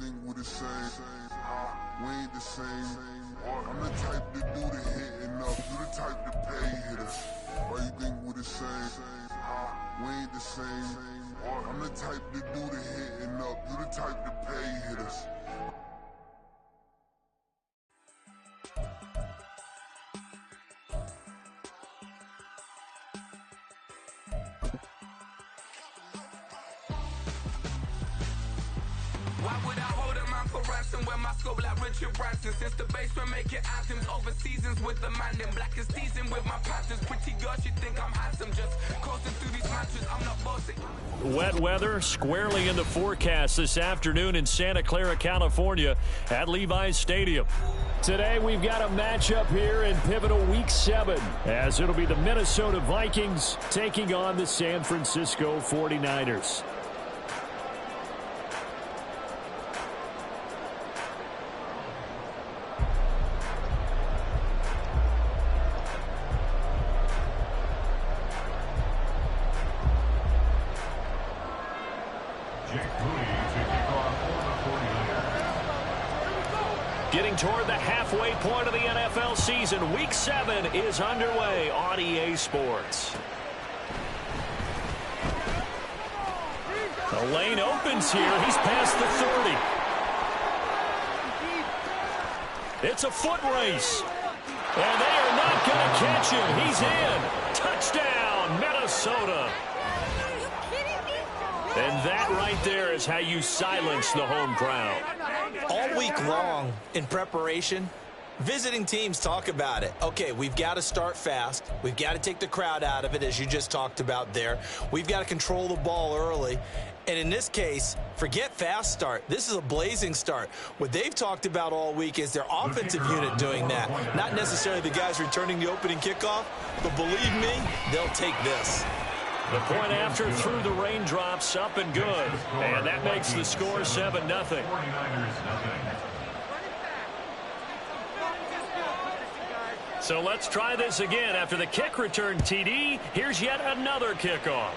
think we the same? We ain't the same. I'm the type to do the hitting up, you the type to pay hitters. Why you think we the same? We ain't the same. I'm the type to do the hitting up, you the type to pay hitters. Why would I hold him out for ransom when my scope like Richard Branson? Since the basement making anthems over seasons with the man, them black is seasoned with my patterns. Pretty girls, you think I'm handsome, just coasting through these matches, I'm not bossing. Wet weather squarely in the forecast this afternoon in Santa Clara, California at Levi's Stadium. Today we've got a matchup here in pivotal week 7 as it'll be the Minnesota Vikings taking on the San Francisco 49ers. Getting toward the halfway point of the NFL season, Week 7 is underway on EA Sports. The lane opens here. He's past the 30. It's a foot race. And they are not going to catch him. He's in. Touchdown, Minnesota. And that right there is how you silence the home crowd. All week long in preparation, visiting teams talk about it. Okay, we've got to start fast. We've got to take the crowd out of it, as you just talked about there. We've got to control the ball early. And in this case, forget fast start. This is a blazing start. What they've talked about all week is their offensive unit doing that. Not necessarily the guys returning the opening kickoff, but believe me, they'll take this. The point after through the raindrops, up and good. And that makes the score 7-0. So let's try this again. After the kick return TD, here's yet another kickoff.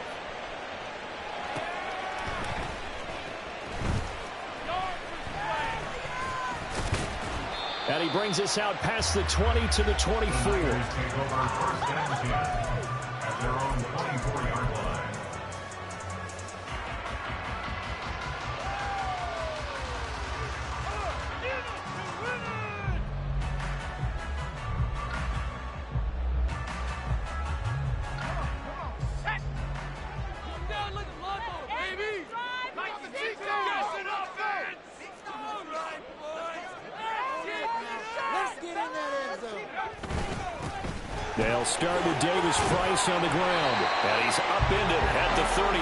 And he brings us out past the 20 to the 24. Their own 24-yard line. They'll start with Davis Price on the ground. And he's upended at the 33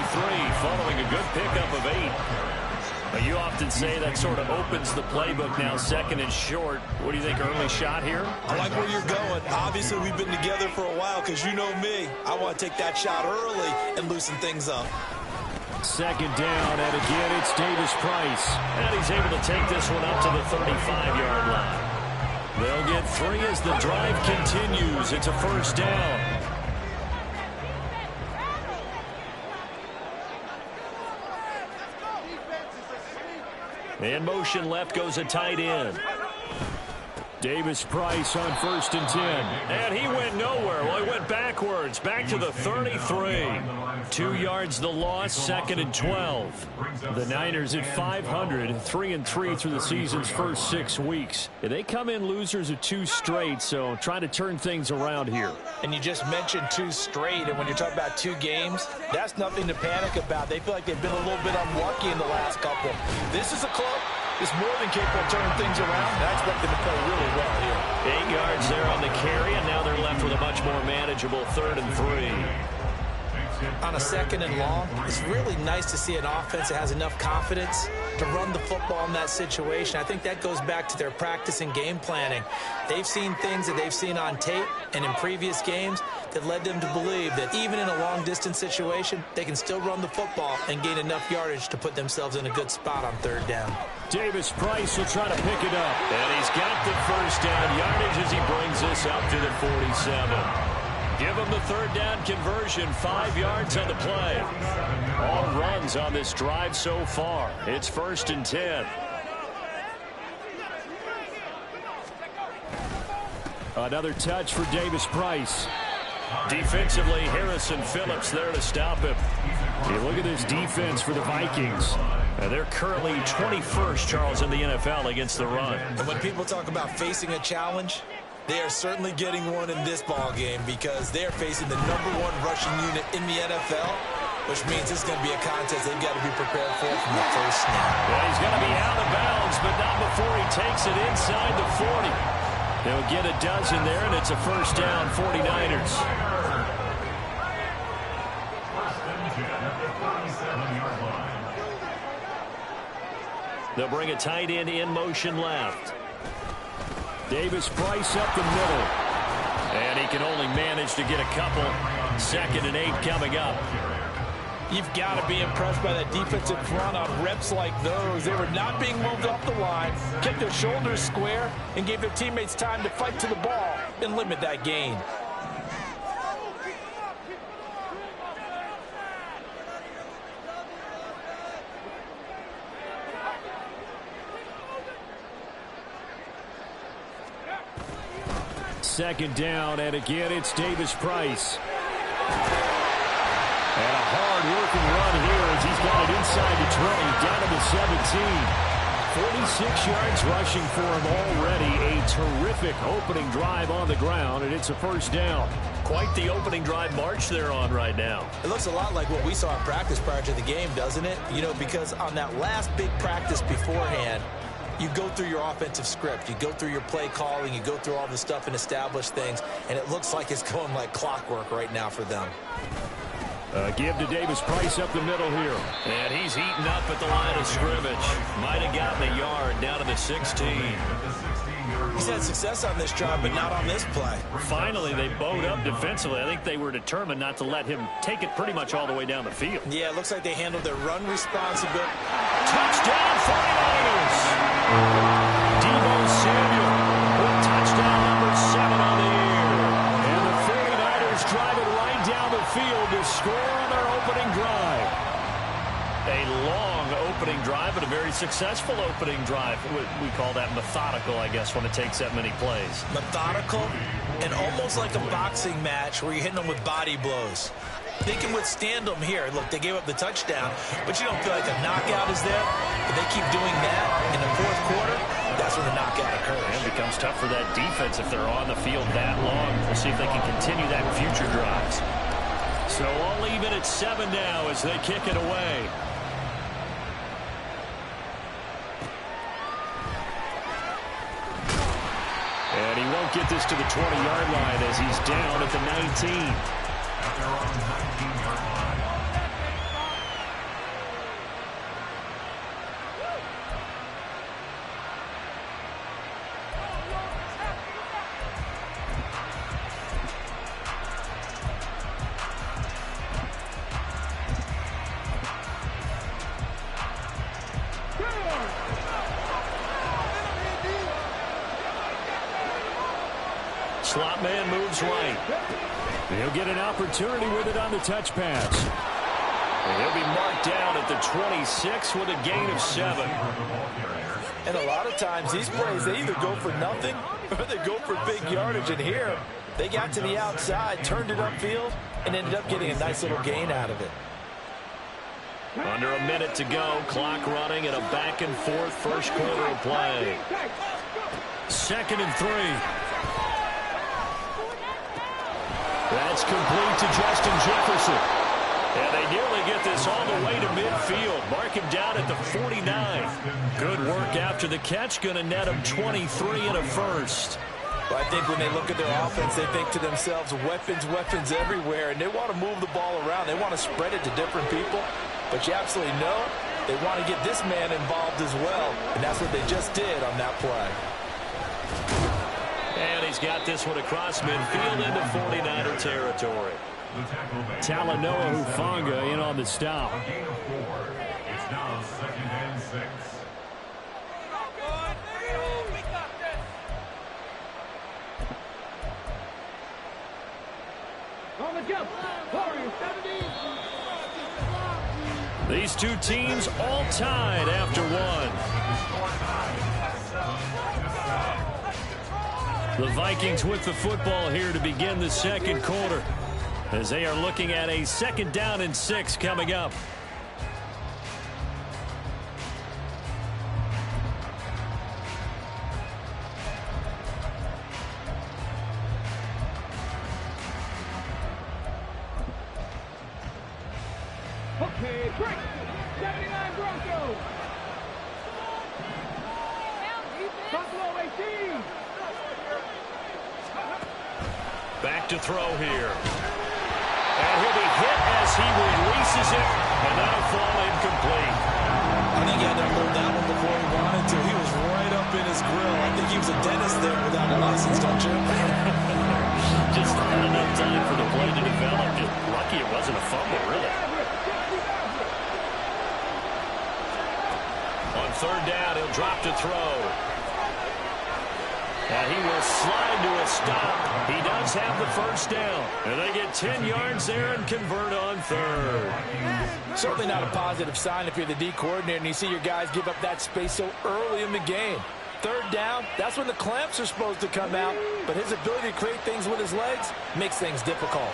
following a good pickup of 8. But you often say that sort of opens the playbook now, second and short. What do you think, early shot here? I like where you're going. Obviously, we've been together for a while because you know me. I want to take that shot early and loosen things up. Second down, and again, it's Davis Price. And he's able to take this one up to the 35-yard line. They'll get 3 as the drive continues. It's a first down. In motion left goes a tight end. Davis Price on 1st and 10. And he went nowhere. Well, he went backwards. Back to the 33. 2 yards the loss, 2nd and 12. The Niners at 500, 3-3 through the season's first 6 weeks. They come in losers of 2 straight, so trying to turn things around here. And you just mentioned 2 straight, and when you're talking about 2 games, that's nothing to panic about. They feel like they've been a little bit unlucky in the last couple. This is a club is more than capable of turning things around. And I expect them to play really well here. 8 yards there on the carry, and now they're left with a much more manageable 3rd and 3. On a 2nd and long, it's really nice to see an offense that has enough confidence to run the football in that situation. I think that goes back to their practice and game planning. They've seen things that they've seen on tape and in previous games that led them to believe that even in a long-distance situation, they can still run the football and gain enough yardage to put themselves in a good spot on 3rd down. Davis Price will try to pick it up. And he's got the first down yardage as he brings this up to the 47. Give him the 3rd down conversion, 5 yards on the play. All runs on this drive so far. It's 1st and 10. Another touch for Davis Price. Defensively, Harrison Phillips there to stop him. Hey, look at this defense for the Vikings. They're currently 21st, Charles, in the NFL against the run. And when people talk about facing a challenge, they are certainly getting one in this ball game because they're facing the #1 rushing unit in the NFL, which means it's going to be a contest they've got to be prepared for from the first snap. Well, he's going to be out of bounds, but not before he takes it inside the 40. They'll get a dozen there, and it's a first down, 49ers. They'll bring a tight end in motion left. Davis Price up the middle. And he can only manage to get a couple. 2nd and 8 coming up. You've got to be impressed by that defensive front on reps like those. They were not being moved off the line, kept their shoulders square, and gave their teammates time to fight to the ball and limit that gain. Second down, and again, it's Davis Price. And a hard-working run here as he's got it inside the 20, down to the 17. 46 yards rushing for him already. A terrific opening drive on the ground, and it's a first down. Quite the opening drive march they're on right now. It looks a lot like what we saw in practice prior to the game, doesn't it? You know, because on that last big practice beforehand, you go through your offensive script. You go through your play calling. You go through all the stuff and establish things. And it looks like it's going like clockwork right now for them. Give to Davis Price up the middle here. And he's heating up at the line of scrimmage. Might have gotten a yard down to the 16. He's had success on this drive, but not on this play. Finally, they bowed up defensively. I think they were determined not to let him take it pretty much all the way down the field. Yeah, it looks like they handled their run responsibility. Touchdown, 49ers! Deebo Samuel with touchdown number 7 on the year. And the 49ers drive it right down the field to score on their opening drive. A long opening drive, but a very successful opening drive. We call that methodical, I guess, when it takes that many plays. Methodical and almost like a boxing match where you're hitting them with body blows. They can withstand them here. Look, they gave up the touchdown, but you don't feel like a knockout is there. If they keep doing that in the fourth quarter, that's when the knockout occurs. And it becomes tough for that defense if they're on the field that long. We'll see if they can continue that in future drives. So all even at 7 now as they kick it away. And he won't get this to the 20-yard line as he's down at the 19. Slot man moves right. He'll get an opportunity with it on the touch pass. And he'll be marked down at the 26 with a gain of 7. And a lot of times these plays, they either go for nothing or they go for big yardage. And here, they got to the outside, turned it upfield, and ended up getting a nice little gain out of it. Under a minute to go. Clock running and a back-and-forth first quarter of play. 2nd and 3. That's complete to Justin Jefferson. And they nearly get this all the way to midfield. Mark him down at the 49. Good work after the catch. Going to net him 23 and a first. Well, I think when they look at their offense, they think to themselves, weapons, weapons everywhere, and they want to move the ball around. They want to spread it to different people. But you absolutely know they want to get this man involved as well, and that's what they just did on that play. And he's got this one across midfield into 49er territory. Talanoa Hufanga in on the stop. It's now 2nd and 6. These two teams all tied after one. The Vikings with the football here to begin the second quarter, as they are looking at a 2nd down and 6 coming up. Okay, break. 79 Broncos. Buffalo 18. Back to throw here. And he'll be hit as he releases it, and that'll fall incomplete. I think he had to hold that one before he wanted to. He was right up in his grill. I think he was a dentist there without a license, don't you? Just not enough time for the play to develop. Just lucky it wasn't a fumble, really. On 3rd down, he'll drop to throw. And he will slide to a stop. He does have the 1st down. And they get 10 yards there and convert on 3rd. Certainly not a positive sign if you're the D coordinator and you see your guys give up that space so early in the game. 3rd down, that's when the clamps are supposed to come out. But his ability to create things with his legs makes things difficult.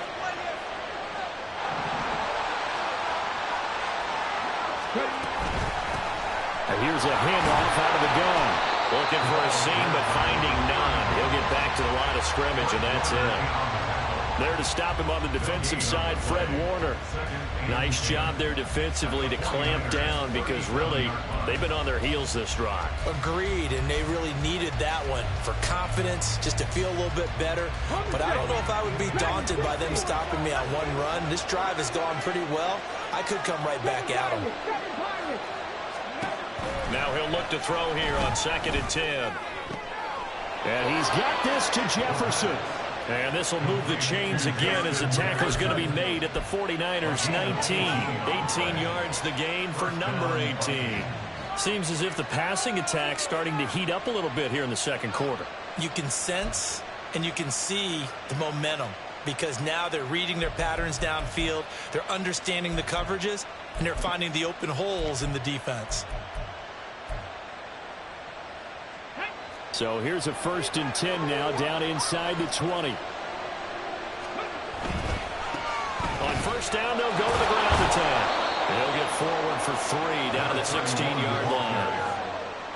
And here's a handoff out of the gun. Looking for a seam, but finding none. He'll get back to the line of scrimmage, and that's it. There to stop him on the defensive side, Fred Warner. Nice job there defensively to clamp down, because really, they've been on their heels this drive. Agreed, and they really needed that one for confidence, just to feel a little bit better. But I don't know if I would be daunted by them stopping me on one run. This drive has gone pretty well. I could come right back at them. Now he'll look to throw here on 2nd and 10. And he's got this to Jefferson. And this will move the chains again as the tackle is going to be made at the 49ers 19. 18 yards the gain for number 18. Seems as if the passing attack's starting to heat up a little bit here in the second quarter. You can sense and you can see the momentum, because now they're reading their patterns downfield, they're understanding the coverages, and they're finding the open holes in the defense. So here's a 1st and 10 now, down inside the 20. On 1st down, they'll go to the ground attack. They'll get forward for 3 down to the 16-yard line.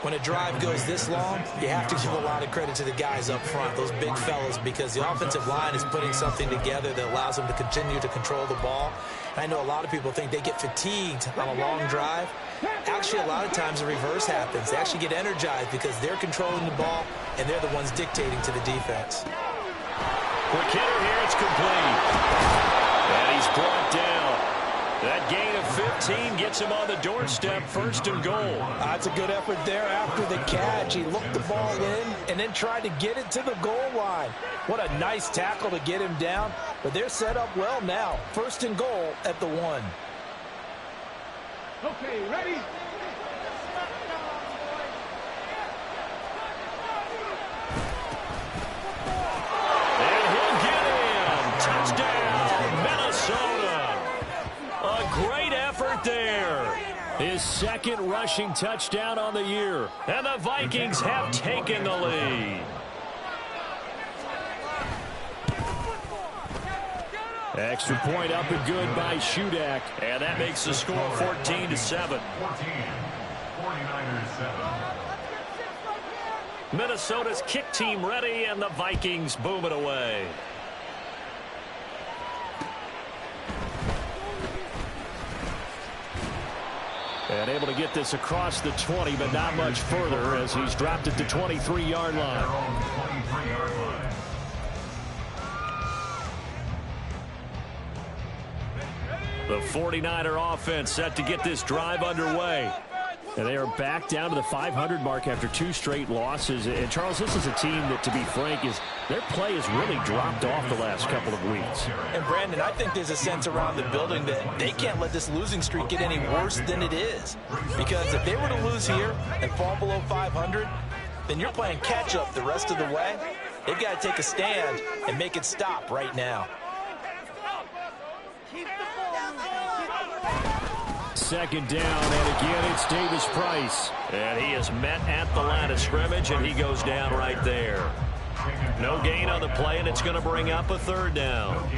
When a drive goes this long, you have to give a lot of credit to the guys up front, those big fellas, because the offensive line is putting something together that allows them to continue to control the ball. And I know a lot of people think they get fatigued on a long drive. Actually, a lot of times the reverse happens. They actually get energized because they're controlling the ball, and they're the ones dictating to the defense. Quick hitter here, it's complete. And he's brought down. That gain of 15 gets him on the doorstep, 1st and goal. That's a good effort there after the catch. He looked the ball in and then tried to get it to the goal line. What a nice tackle to get him down. But they're set up well now. 1st and goal at the 1. Okay, ready? And he'll get him. Touchdown, Minnesota. A great effort there. His 2nd rushing touchdown on the year. And the Vikings have taken the lead. Extra point up and good by Shudak. And that makes the score 14-7. Minnesota's kick team ready, and the Vikings boom it away. And able to get this across the 20, but not much further as he's dropped it to 23-yard line. The 49er offense set to get this drive underway. And they are back down to the 500 mark after 2 straight losses. And, Charles, this is a team that, to be frank, their play has really dropped off the last couple of weeks. And, Brandon, I think there's a sense around the building that they can't let this losing streak get any worse than it is. Because if they were to lose here and fall below 500, then you're playing catch-up the rest of the way. They've got to take a stand and make it stop right now. 2nd down, and again it's Davis Price. And he is met at the line of scrimmage, and he goes down right there. No gain on the play, and it's going to bring up a third down.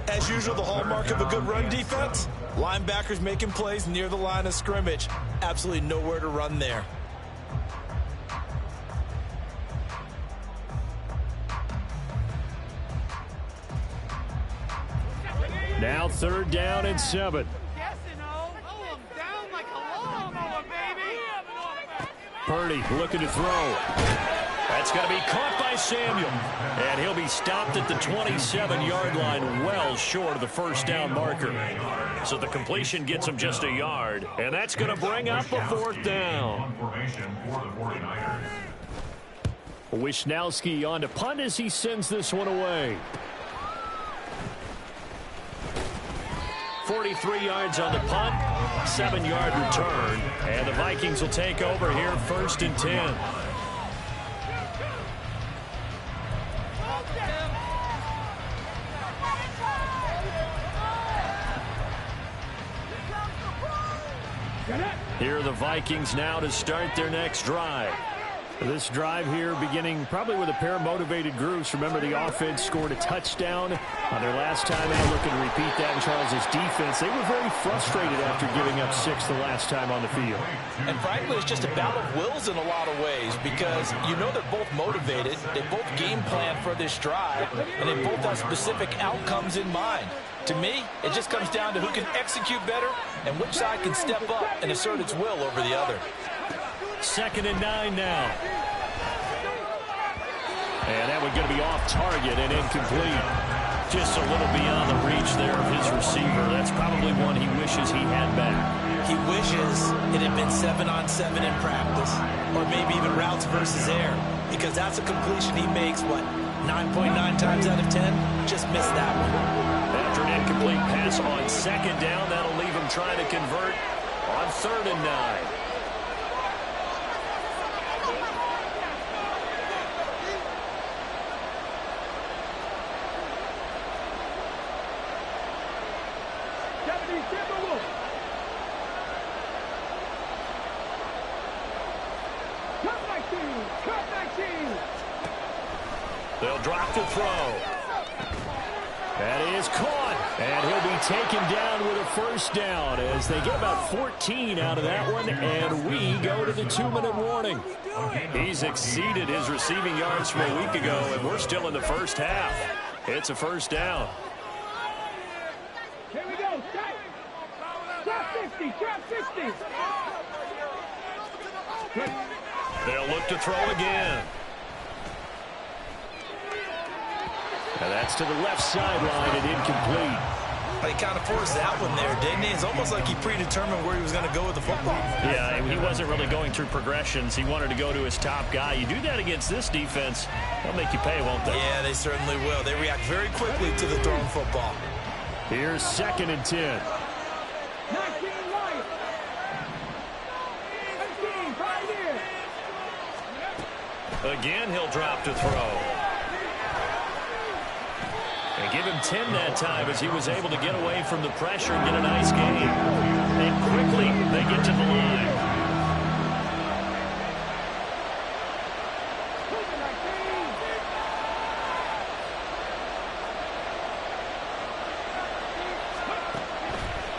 As usual, the hallmark of a good run defense, linebackers making plays near the line of scrimmage. Absolutely nowhere to run there. Now 3rd down and 7. Purdy looking to throw. That's going to be caught by Samuel. And he'll be stopped at the 27-yard line, well short of the first down marker. So the completion gets him just a yard. And that's going to bring up a 4th down. Wisnowski on to punt as he sends this one away. 43 yards on the punt, 7-yard return, and the Vikings will take over here 1st and 10. Here are the Vikings now to start their next drive. This drive here beginning probably with a pair of motivated groups. Remember, the offense scored a touchdown on their last time out. Looking to repeat that in Charles' defense. They were very frustrated after giving up 6 the last time on the field. And frankly, it's just a battle of wills in a lot of ways because you know they're both motivated. They both game plan for this drive, and they both have specific outcomes in mind. To me, it just comes down to who can execute better and which side can step up and assert its will over the other. 2nd and 9 now. And that one going to be off target and incomplete. Just a little beyond the reach there of his receiver. That's probably one he wishes he had back. He wishes it had been 7-on-7 in practice, or maybe even routes versus air, because that's a completion he makes, what, 9.9 times out of 10? Just missed that one. After an incomplete pass on 2nd down, that'll leave him trying to convert on 3rd and 9. They'll drop the throw. That is caught. And he'll be taken down with a 1st down as they get about 14 out of that one. And we go to the 2-minute warning. He's exceeded his receiving yards from a week ago, and we're still in the first half. It's a 1st down. Here we go. Trap 50. Trap 50. They'll look to throw again. And that's to the left sideline and incomplete. He kind of forced that one there, didn't he? It's almost like he predetermined where he was going to go with the football. Yeah, he wasn't really going through progressions. He wanted to go to his top guy. You do that against this defense, they'll make you pay, won't they? Yeah, they certainly will. They react very quickly to the thrown football. Here's 2nd and 10. 19 right. 18, 5 here. Again, he'll drop to throw. And give him 10 that time as he was able to get away from the pressure and get a nice gain. And quickly, they get to the line.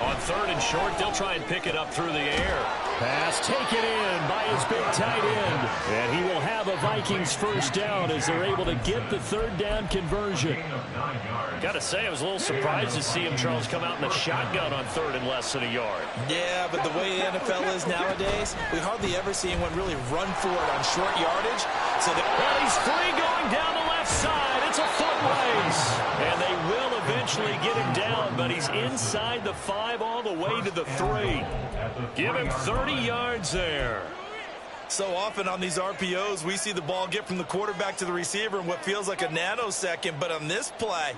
On 3rd and short, they'll try and pick it up through the air. Pass taken in by his big tight end. And he will have a Vikings 1st down as they're able to get the 3rd down conversion. Got to say, I was a little surprised to see him, Charles, come out in the shotgun on 3rd and less than a yard. Yeah, but the way the NFL is nowadays, we hardly ever see anyone really run for it on short yardage. So well, he's free going down the left side. It's a foot race. And they will eventually get him down, but he's inside the 5 all the way to the 3. Give him 30 yards there. So often on these RPOs, we see the ball get from the quarterback to the receiver in what feels like a nanosecond. But on this play,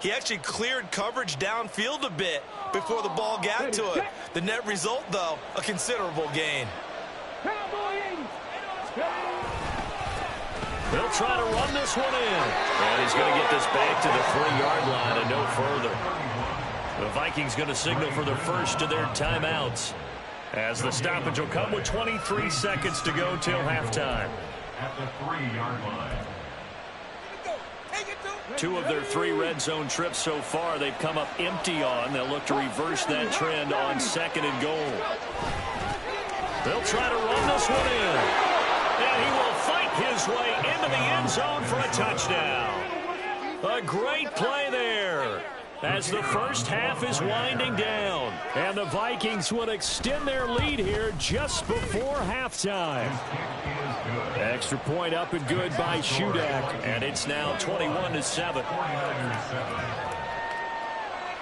he actually cleared coverage downfield a bit before the ball got to it. The net result, though, a considerable gain. They'll try to run this one in. And he's going to get this back to the 3-yard line and no further. The Vikings going to signal for the first of their timeouts, as the stoppage will come with 23 seconds to go till halftime. At the 3-yard line. 2 of their 3 red zone trips so far, they've come up empty on. They'll look to reverse that trend on 2nd and goal. They'll try to run this one in. And he will fight his way into the end zone for a touchdown. A great play there as the first half is winding down. And the Vikings will extend their lead here just before halftime. Extra point up and good by Shudak. And it's now 21-7.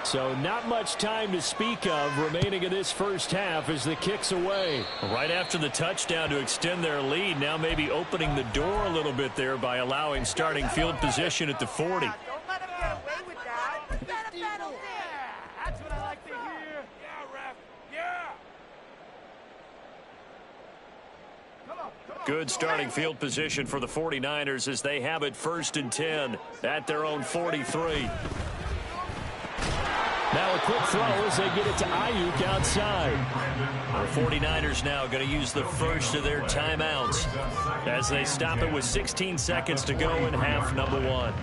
So not much time to speak of remaining in this first half as the kick's away. Right after the touchdown to extend their lead, now maybe opening the door a little bit there by allowing starting field position at the 40. Don't let him get away with that. That's what I like to hear. Yeah, ref. Yeah. Good starting field position for the 49ers as they have it 1st and 10 at their own 43. Now a quick throw as they get it to Ayuk outside. The 49ers now going to use the first of their timeouts as they stop it with 16 seconds to go in half number 1.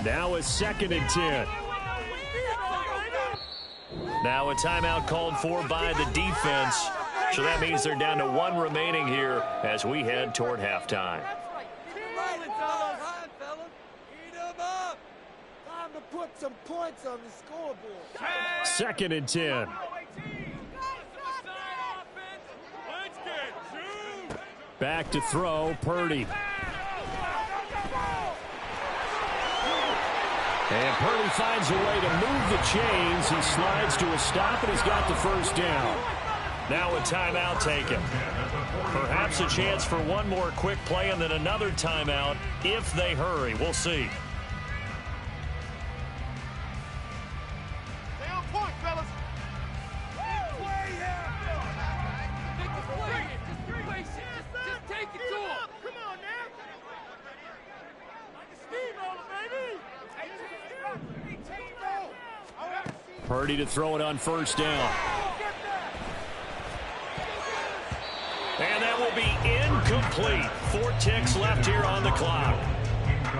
Now a 2nd and 10. Now a timeout called for by the defense. So that means they're down to 1 remaining here as we head toward halftime. Put some points on the scoreboard. 2nd and 10. Back to throw, Purdy. And Purdy finds a way to move the chains. He slides to a stop, and he's got the first down. Now a timeout taken. Perhaps a chance for one more quick play and then another timeout if they hurry. We'll see. Purdy to throw it on first down. And that will be incomplete. 4 ticks left here on the clock.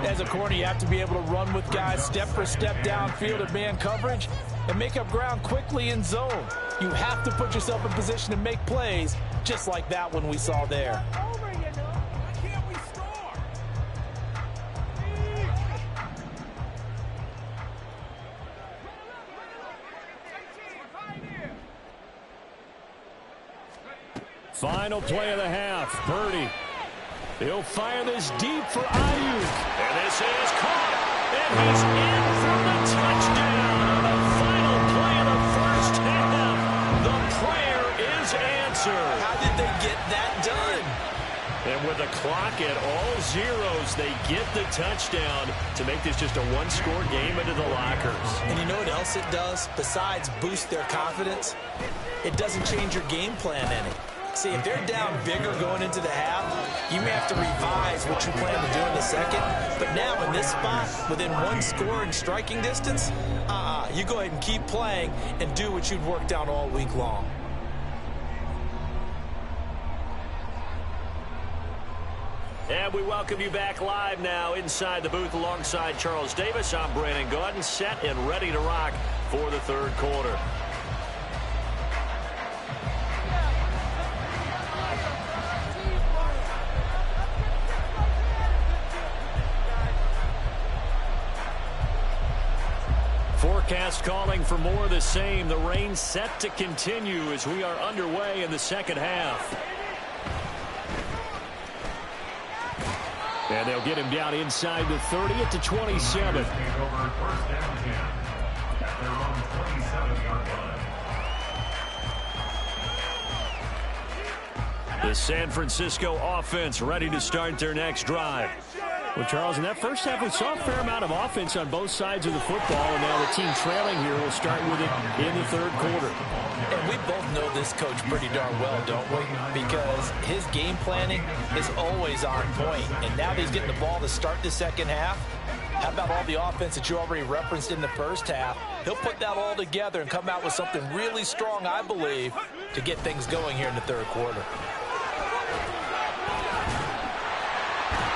As a corner, you have to be able to run with guys step for step downfield at man coverage and make up ground quickly in zone. You have to put yourself in position to make plays just like that one we saw there. Final play of the half. Purdy. He'll fire this deep for Ayuk. And this is caught. And he's in for the touchdown on the final play of the first half. The prayer is answered. How did they get that done? And with the clock at all zeros, they get the touchdown to make this just a one-score game into the lockers. And you know what else it does? Besides boost their confidence, it doesn't change your game plan any. See, if they're down bigger going into the half, you may have to revise what you plan to do in the second. But now in this spot, within 1 score and striking distance, you go ahead and keep playing and do what you'd worked out all week long. And we welcome you back live now inside the booth alongside Charles Davis. I'm Brandon Gaudin, set and ready to rock for the third quarter. Forecast calling for more of the same. The rain set to continue as we are underway in the second half. And they'll get him down inside the 30 at the 27. The San Francisco offense ready to start their next drive. Well, Charles, in that first half, we saw a fair amount of offense on both sides of the football, and now the team trailing here will start with it in the third quarter. And we both know this coach pretty darn well, don't we? Because his game planning is always on point. And now that he's getting the ball to start the second half, how about all the offense that you already referenced in the first half? He'll put that all together and come out with something really strong, I believe, to get things going here in the third quarter.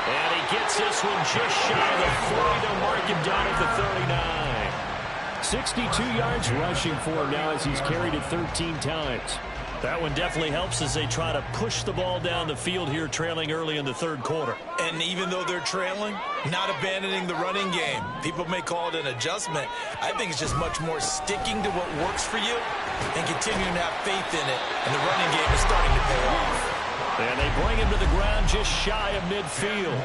And he gets this one just shy of the 40 to mark him down at the 39. 62 yards rushing for him now as he's carried it 13 times. That one definitely helps as they try to push the ball down the field here, trailing early in the third quarter. And even though they're trailing, not abandoning the running game. People may call it an adjustment. I think it's just much more sticking to what works for you and continuing to have faith in it. And the running game is starting to pay off. And they bring him to the ground just shy of midfield.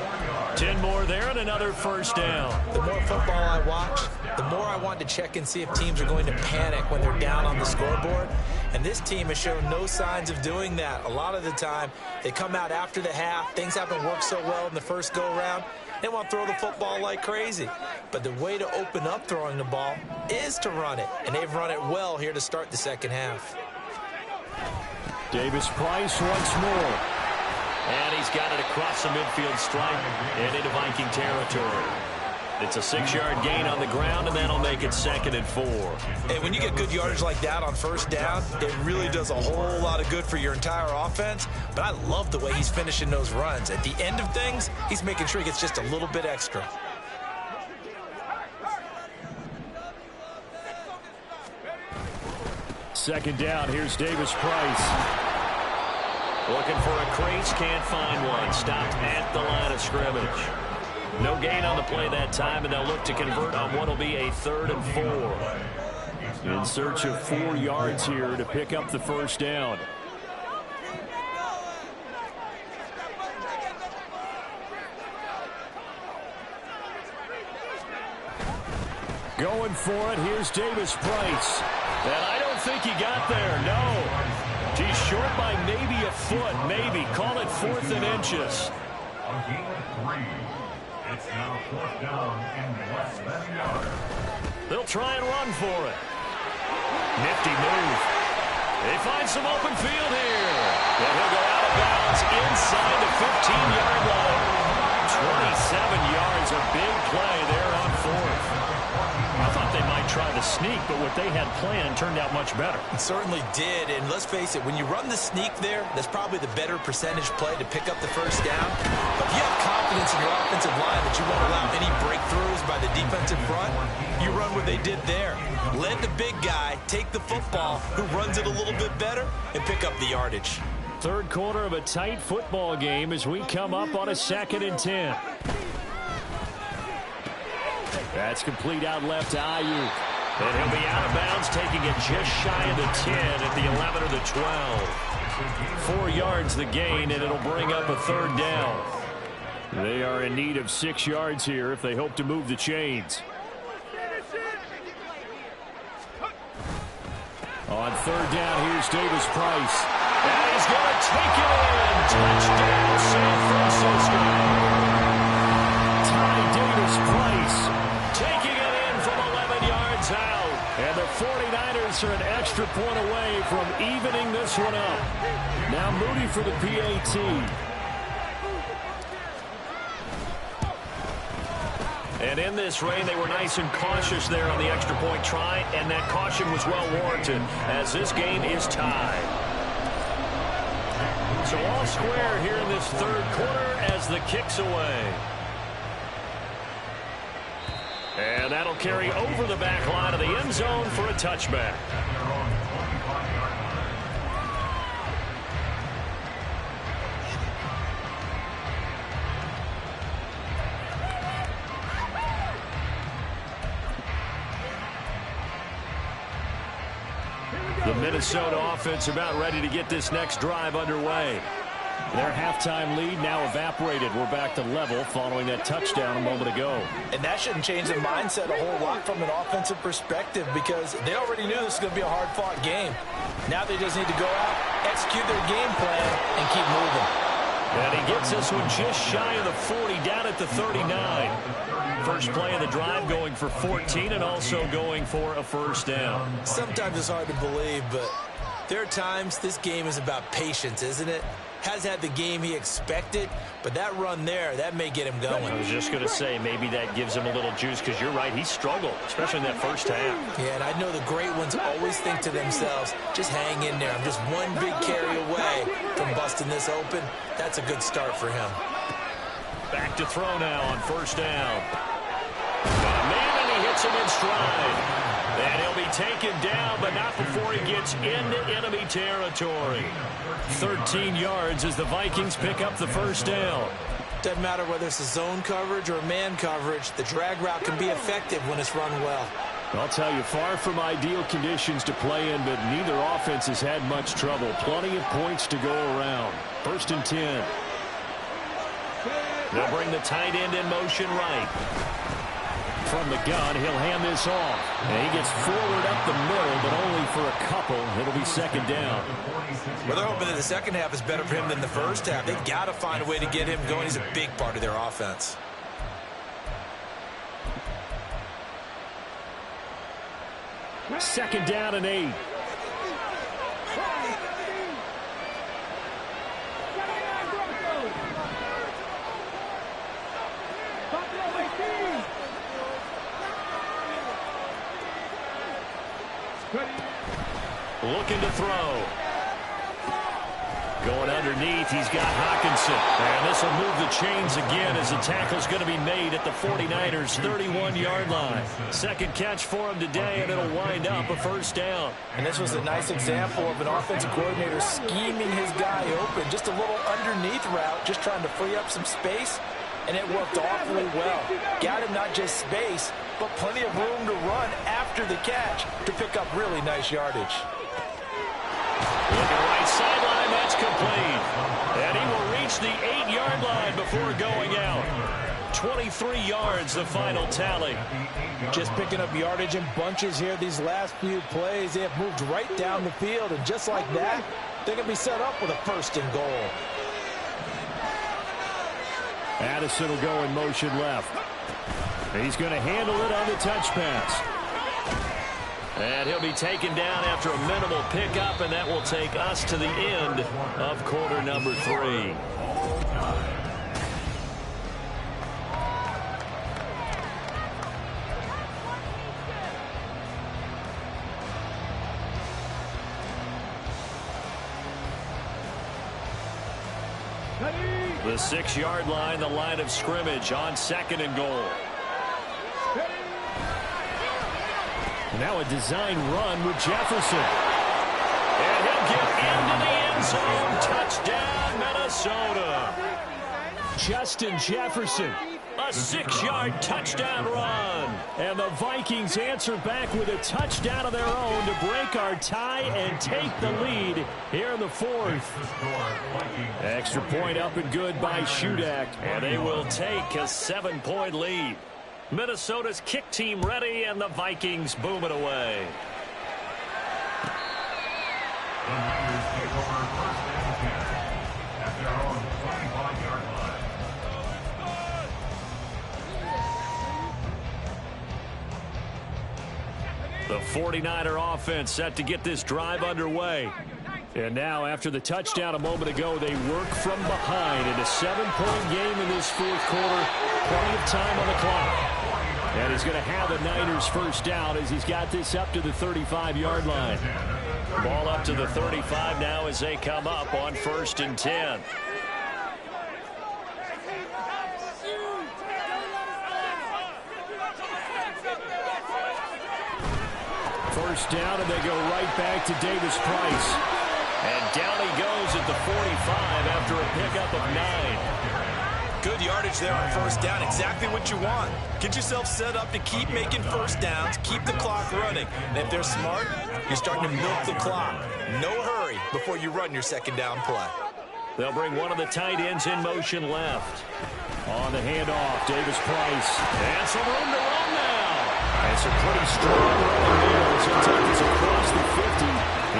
10 more there and another first down. The more football I watch, the more I want to check and see if teams are going to panic when they're down on the scoreboard. And this team has shown no signs of doing that. A lot of the time, they come out after the half. Things haven't worked so well in the first go-around. They want to throw the football like crazy. But the way to open up throwing the ball is to run it. And they've run it well here to start the second half. Davis Price once more. And he's got it across the midfield stripe and into Viking territory. It's a 6-yard gain on the ground, and that'll make it 2nd and 4. And when you get good yardage like that on first down, it really does a whole lot of good for your entire offense. But I love the way he's finishing those runs. At the end of things, he's making sure he gets just a little bit extra. Second down, here's Davis Price. Looking for a crease, can't find one. Stopped at the line of scrimmage. No gain on the play that time, and they'll look to convert on what will be a 3rd and 4. In search of 4 yards here to pick up the first down. Going for it, here's Davis Price. And I don't think he got there, no. He's short by maybe a foot, maybe. Call it 4th and inches. It's now 4th down and less than a yard. They'll try and run for it. Nifty move. They find some open field here. And he'll go out of bounds inside the 15-yard line. 27 yards, a big play there on 4th. I thought they might try the sneak, but what they had planned turned out much better. It certainly did, and let's face it, when you run the sneak there, that's probably the better percentage play to pick up the first down. But if you have confidence in your offensive line that you won't allow any breakthroughs by the defensive front, you run what they did there. Let the big guy take the football, who runs it a little bit better, and pick up the yardage. Third quarter of a tight football game as we come up on a 2nd and 10. That's complete out left to Ayuk. And he'll be out of bounds, taking it just shy of the 10 at the 11 or the 12. 4 yards the gain, and it'll bring up a 3rd down. They are in need of 6 yards here if they hope to move the chains. On 3rd down, here's Davis Price. And he's going to take it in. Touchdown, San Francisco. Ty Davis Price taking it in from 11 yards out. And the 49ers are an extra point away from evening this one up. Now Moody for the PAT. And in this rain, they were nice and cautious there on the extra point try, and that caution was well warranted as this game is tied. So all square here in this third quarter as the kick's away. And that'll carry over the back line of the end zone for a touchback. The Minnesota offense about ready to get this next drive underway. Their halftime lead now evaporated. We're back to level following that touchdown a moment ago. And that shouldn't change the mindset a whole lot from an offensive perspective because they already knew this was going to be a hard-fought game. Now they just need to go out, execute their game plan, and keep moving. And he gets this one just shy of the 40, down at the 39. First play of the drive going for 14 and also going for a first down. Sometimes it's hard to believe, but there are times this game is about patience, isn't it? Has had the game he expected, but that run there, that may get him going. I was just going to say, maybe that gives him a little juice because you're right, he struggled, especially in that first half. Yeah, and I know the great ones always think to themselves, just hang in there. I'm just one big carry away from busting this open. That's a good start for him. Back to throw now on first down. And he hits him in stride. And he'll be taken down, but not before he gets into enemy territory. 13 yards as the Vikings pick up the first down. Doesn't matter whether it's a zone coverage or man coverage, the drag route can be effective when it's run well. I'll tell you, far from ideal conditions to play in, but neither offense has had much trouble. Plenty of points to go around. First and 10. They'll bring the tight end in motion right. From the gun, he'll hand this off. And he gets forward up the middle, but only for a couple. It'll be second down. Well, they're hoping that the second half is better for him than the first half. They've got to find a way to get him going. He's a big part of their offense. Second down and 8. Looking to throw. Going underneath, he's got Hawkinson. And this will move the chains again as the tackle's going to be made at the 49ers' 31-yard line. Second catch for him today, and it'll wind up a first down. And this was a nice example of an offensive coordinator scheming his guy open. Just a little underneath route, just trying to free up some space, and it worked awfully well. Got him not just space, but plenty of room to run after the catch to pick up really nice yardage. Looking right sideline, that's complete. And he will reach the 8-yard line before going out. 23 yards, the final tally. Just picking up yardage in bunches here these last few plays. They have moved right down the field, and just like that, they're going to be set up with a first and goal. Addison will go in motion left. He's going to handle it on the touch pass. And he'll be taken down after a minimal pickup, and that will take us to the end of quarter number 3. The 6-yard line, the line of scrimmage on second and goal. Now a design run with Jefferson. And he'll get into the end zone. Touchdown, Minnesota. Justin Jefferson, a 6-yard touchdown run. And the Vikings answer back with a touchdown of their own to break our tie and take the lead here in the 4th. Extra point up and good by Shudak. And they will take a 7-point lead. Minnesota's kick team ready, and the Vikings boom it away. The Niners take over first and 10 at their own 25-yard line. The 49er offense set to get this drive underway. And now, after the touchdown a moment ago, they work from behind in a 7-point game in this 4th quarter. Plenty of time on the clock. And he's going to have the Niners first down as he's got this up to the 35-yard line. Ball up to the 35 now as they come up on first and 10. First down, and they go right back to Davis Price. And down he goes at the 45 after a pickup of 9. Good yardage there on first down. Exactly what you want. Get yourself set up to keep making first downs, keep the clock running. And if they're smart, you're starting to milk the clock. No hurry before you run your second down play. They'll bring one of the tight ends in motion left. On the handoff, Davis Price. And some room to run now. And some pretty strong running there as he'll take this across the 50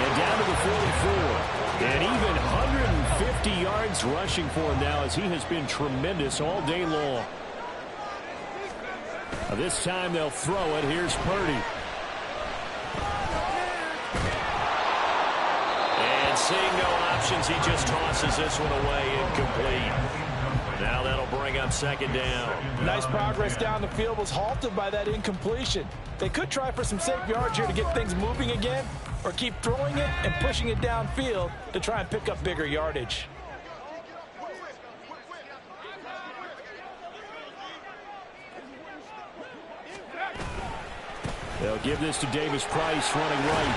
and down to the 44. And even 150 yards rushing for him now as he has been tremendous all day long. This time they'll throw it. Here's Purdy. And seeing no options, he just tosses this one away incomplete. Now that'll bring up second down. Nice progress down the field was halted by that incompletion. They could try for some safe yards here to get things moving again, or keep throwing it and pushing it downfield to try and pick up bigger yardage. They'll give this to Davis Price running right.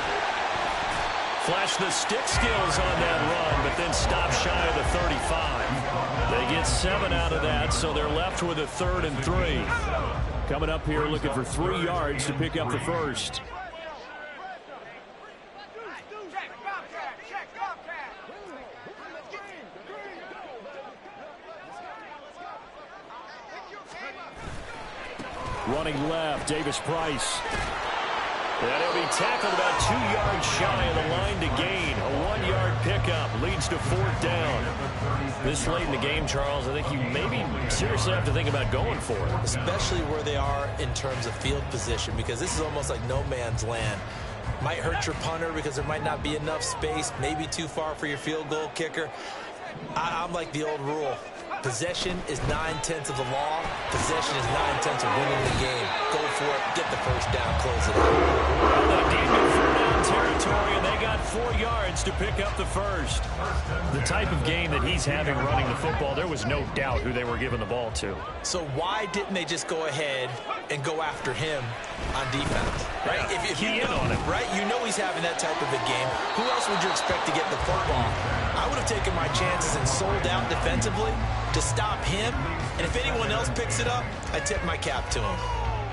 Flash the stick skills on that run, but then stop shy of the 35. They get 7 out of that, so they're left with a 3rd and 3. Coming up here looking for 3 yards to pick up the first. Running left, Davis Price. And he'll be tackled about 2 yards shy of the line to gain. A 1-yard pickup leads to 4th down. This late in the game, Charles, I think you maybe seriously have to think about going for it. Especially where they are in terms of field position, because this is almost like no man's land. Might hurt your punter because there might not be enough space, maybe too far for your field goal kicker. I'm like the old rule. Possession is 9/10 of the law. Possession is 9/10 of winning the game. Go for it. Get the first down. Close it out. Well, they deemed it 4-down territory, and they got 4 yards to pick up the first. The type of game that he's having running the football, there was no doubt who they were giving the ball to. So why didn't they just go ahead and go after him on defense? Right? Yeah, if you know, on him. right? You know he's having that type of a game. Who else would you expect to get the football? I would have taken my chances and sold out defensively to stop him, and if anyone else picks it up, I tip my cap to him.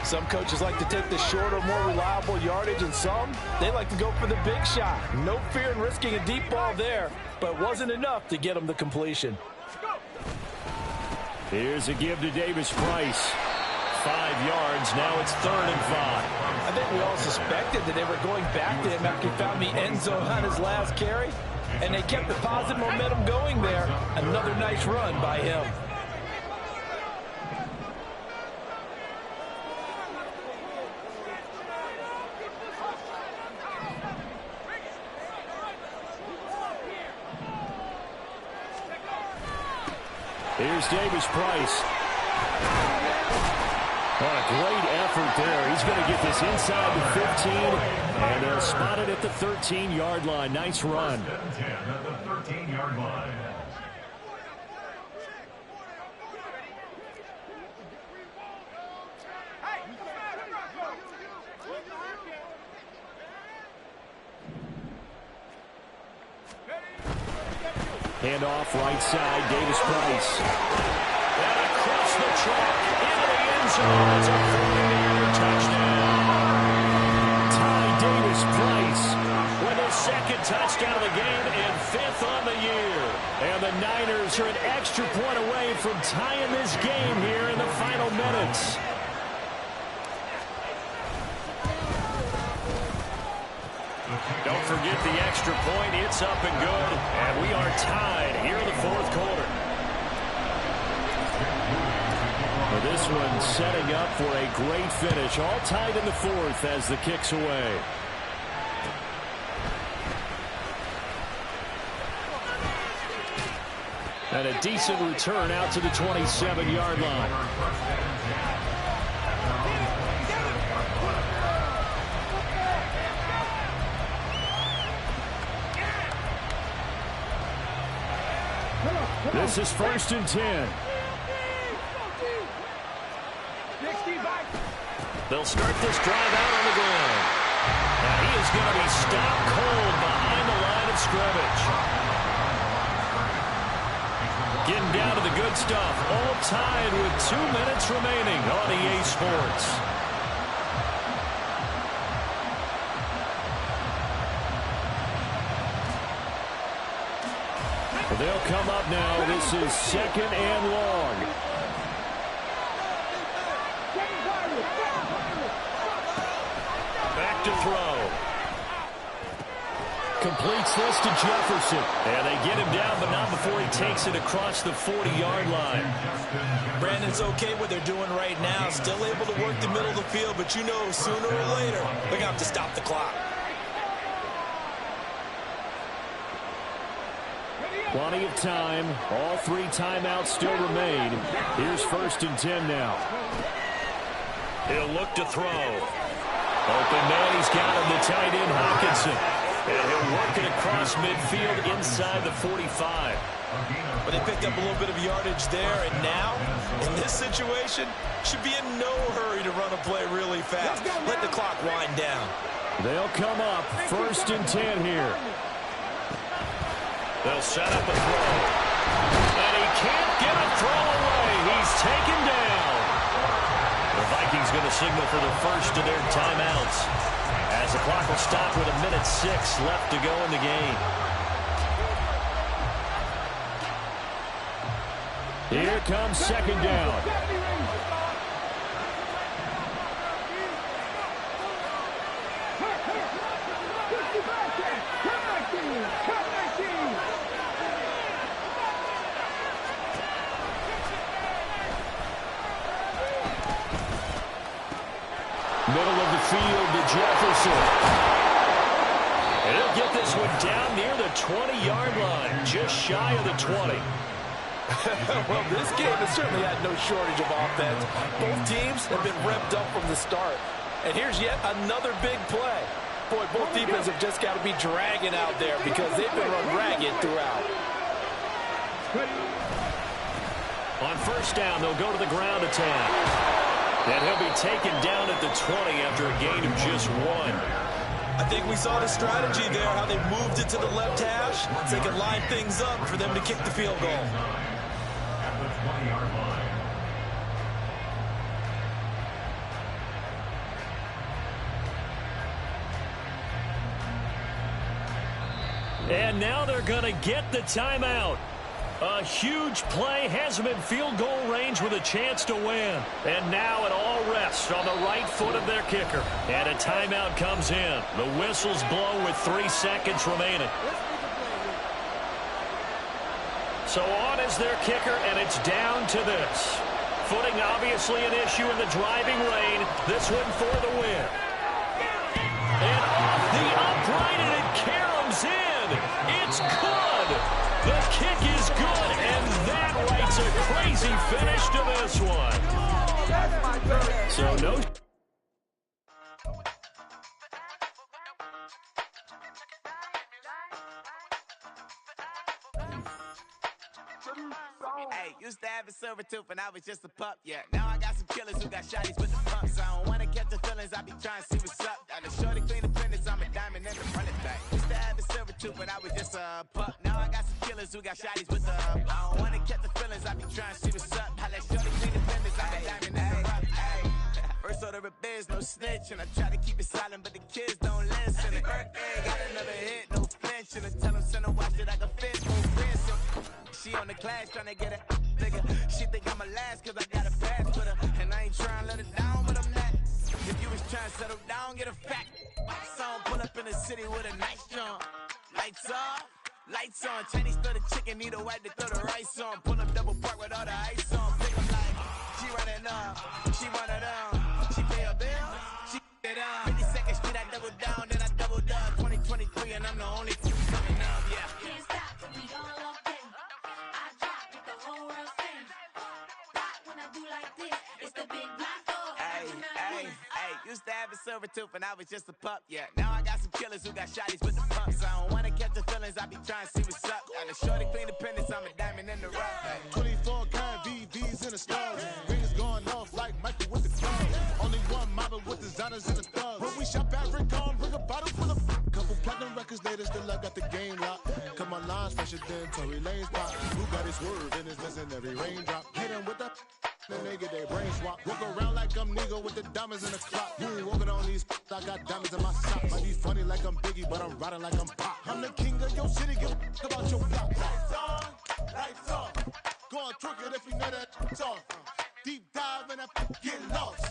Some coaches like to take the shorter, more reliable yardage, and some, they like to go for the big shot. No fear in risking a deep ball there, but it wasn't enough to get them the completion. Here's a give to Davis Price. 5 yards, now it's 3rd and 5. I think we all suspected that they were going back to him after he found the end zone on his last carry, and they kept the positive momentum going there. Another nice run by him. Here's Davis Price. Oh, a great effort there. He's going to get this inside the 15, and they'll spot it at the 13-yard line. Nice run. 10 at the 13-yard line. Hand off right side, Davis Price. And across the track, into the end zone. It's a 40-yard touchdown. Ty Davis Price with a 2nd touchdown of the game and 5th on the year. And the Niners are an extra point away from tying this game here in the final minutes. Don't forget the extra point. It's up and good. And we are tied here in the 4th quarter. Well, this one setting up for a great finish. All tied in the 4th as the kick's away. And a decent return out to the 27-yard line. This is 1st and 10. They'll start this drive out on the ground. Now he is going to be stopped cold behind the line of scrimmage. Getting down to the good stuff. All tied with 2 minutes remaining on EA Sports. They'll come up now. This is 2nd and long. Back to throw. Completes this to Jefferson. And they get him down, but not before he takes it across the 40-yard line. Brandon's okay what they're doing right now. Still able to work the middle of the field, but you know sooner or later they're going to have to stop the clock. Plenty of time. All 3 timeouts still remain. Here's 1st and 10 now. He'll look to throw. Open man, he's got him, the tight end, Hawkinson. And he'll work it across midfield inside the 45. But they picked up a little bit of yardage there, and now, in this situation, should be in no hurry to run a play really fast. Let the clock wind down. They'll come up 1st and 10 here. They'll set up a throw. And he can't get a throw away. He's taken down. The Vikings going to signal for the first of their timeouts, as the clock will stop with 1:06 left to go in the game. Here comes 2nd down. Middle of the field to Jefferson. And he'll get this one down near the 20-yard line, just shy of the 20. Well, this game has certainly had no shortage of offense. Both teams have been revved up from the start. And here's yet another big play. Boy, both defenses have just got to be dragging out there because they've been run ragged throughout. On 1st down, they'll go to the ground attack. And he'll be taken down at the 20 after a gain of just 1. I think we saw the strategy there, how they moved it to the left hash, so they could line things up for them to kick the field goal. At the 20-yard line. And now they're going to get the timeout. A huge play has him in field goal range with a chance to win. And now it all rests on the right foot of their kicker. And a timeout comes in. The whistle's blow with 3 seconds remaining. So on is their kicker, and it's down to this. Footing obviously an issue in the driving rain. This one for the win. And off the upright, and it caroms in. It's good. The kick is good, and that writes a crazy finish to this one. So no... Hey, used to have a silver tooth when I was just a pup, yeah. Now I got some killers who got shotties with the pumps. I don't wanna catch the feelings, I be trying to see what's up. Got a shorty clean the finish, I'm a diamond in the running back. Used to have a silver tooth when I was just a pup. Now I got some killers who got shotties with the I don't wanna catch the feelings, I be trying to see what's up. I let shorty clean the finish, I'm a diamond in the rough. First order of biz, no snitch, and I try to keep it silent, but the kids don't listen. And birthday, got another hit, no flinch, and I tell them send a watch that I can fit, no risk. She on the class tryna get it, nigga. She think I'm a last cause I got a pass with her. And I ain't tryna let it down, but I'm not. If you was tryna settle down, get a fact. Song pull up in the city with a nice jump. Lights off, lights on. Chinese throw the chicken, need a wipe to throw the rice on. Pull up double park with all the ice on. Pick up like, she running up, she run it down. She pay a bill, she it up. 52nd Street, I double down, then I double up. 2023, and I'm the only coming up, yeah. Can't stop till we all up there. I drop with the whole world sing. Pop when I do like this, it's the big black dog. Hey, used to have a silver tooth when I was just a pup, yeah. Now I got some killers who got shotties with the pumps. I don't wanna catch the feelings, I be trying to see what's up. Got a shorty clean the pendants, I'm a diamond in the rough. 24 karat VVs in the stars. Rings going off like Michael with the guns. Only one model with designers in the thugs. When we shop at Rick on, bring a bottle full of couple platinum records later, still I got the game locked. Cut my lines fresher than Tory Lane's pop. Who got his word and is missing every raindrop. Hit him with the then they get their brain swap. Walk around like I'm nigga with the diamonds in the clock. You ain't walking on these I got diamonds in my sock. Might be funny like I'm Biggie, but I'm riding like I'm Pop. I'm the king of your city, give a about your block. Lights on, lights off. Go on, trick it if you know that it's off. Deep dive and I get lost.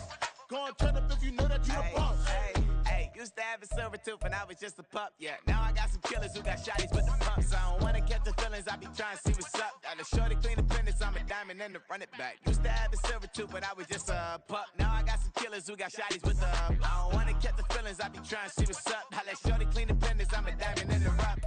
Go on, turn up if you know that you the boss. Hey, used to have a silver tooth when I was just a pup, yeah. Now I got some killers who got shotties with the pumps. I don't wanna catch the feelings, I be trying to see what's up. Got a shorty clean the pendants, I'm a diamond in the run it back. Used to have a silver tooth when I was just a pup. Now I got some killers who got shotties with the I don't wanna catch the feelings, I be trying to see what's up. I let shorty clean the pendants, I'm a diamond in the rough.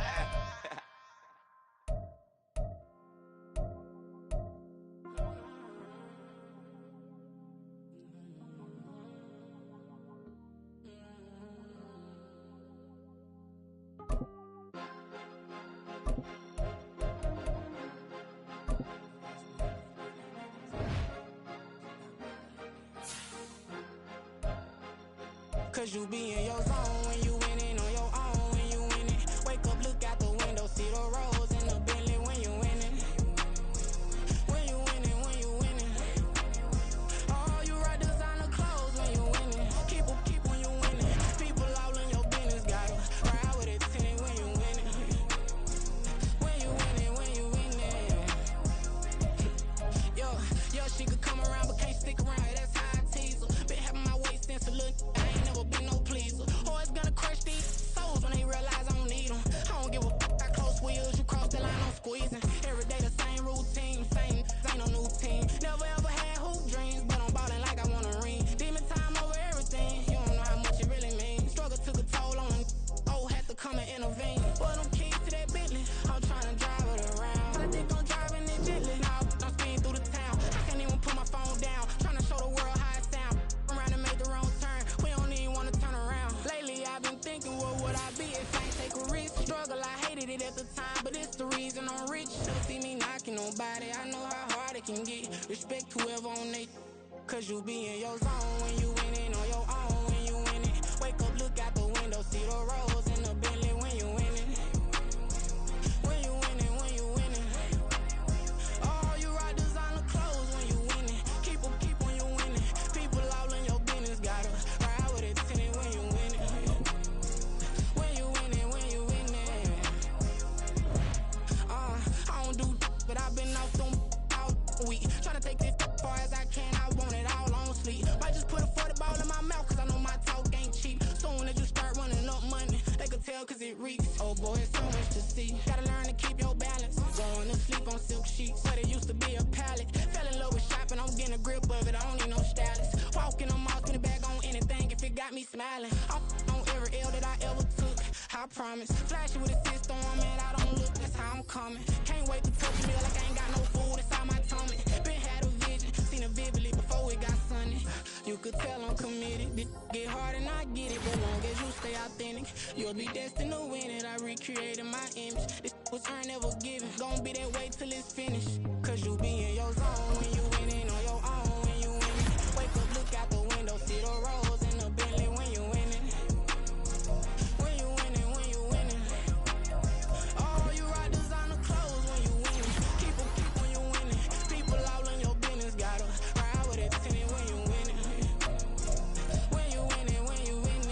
Cause you be in your zone when you winning on your own when you winning. Wake up, look out the window, see the roads in the Bentley when you winning. When you winning, when you winning. Oh, you right designer clothes when you winning. Keep when you winning. People all in your business, gotta ride with it tinted when you winning. When you winning, when you winning. Yo, she could come around but can't stick around. That's how I tease her. Been having my waist since a little. I ain't never been no pleaser. Always gonna crush these souls when they realize I don't need them. I don't give a f. I close wheels, you cross the line, I'm squeezing. Every day the same routine, same ain't no new team. Never ever had hoop dreams, but I'm ballin' like I want a ring. Demon time over everything, you don't know how much it really means. Struggle took a toll on them. Oh, had to come and intervene. But I'm keys to that Bentley, I'm tryna drive it around. I think I'm driving it gently. Now I'm speeding through the town. I can't even put my phone down. Tryna show the world how it sound. Around and made the wrong turn. We don't even wanna turn around. Lately I've been thinking, what would I be if I ain't take a risk? Struggle, I hated it at the time, but it's the reason I'm rich. Don't see me knocking nobody. I know how hard it can get. Respect whoever on they. Cause you be in your zone when you winning on your own when you winning. Wake up, look out the window, see the roads in the Bentley when you winning. When you winning, when you winning. Oh, you right designer clothes when you winning. Keep when you winning. People all in your business, gotta ride with it tinted when you winning. When you winning, when you winning. I don't do but I've been off them all week. Tryna take this far as I can, I want it all on sleep. Might just put a 40 ball in my mouth, cause I know my talk ain't cheap. Soon as you start running up money, they can tell cause it reeks. Oh boy, it's so much to see. Gotta learn to keep your balance. Going to sleep on silk sheets, but it used to be a pallet. Fell in love with shopping, I'm getting a grip of it, I don't need no stylist. Walking on mouth in the bag on anything if it got me smiling. I'm on every L that I ever took, I promise. Flashy with a system on, man, I don't look, that's how I'm coming. Can't wait to touch a meal like I ain't got no food inside my tummy. Been had a vision, seen it vividly before it got sunny. You could tell I'm committed. This get hard and I get it, but long as you stay authentic, you'll be destined to win it. I recreated my image. This was earned, never given. Gonna be that way till it's finished. Cause you be in your zone when you winning on your own when you winning. Wake up, look out the window, see the roads in the Bentley when you winning. When you winning, when you winning. Oh, you right designer clothes when you winning. Keep when you winning. People all in your business, gotta ride with it tinted when you winning. When you winning, when you winning.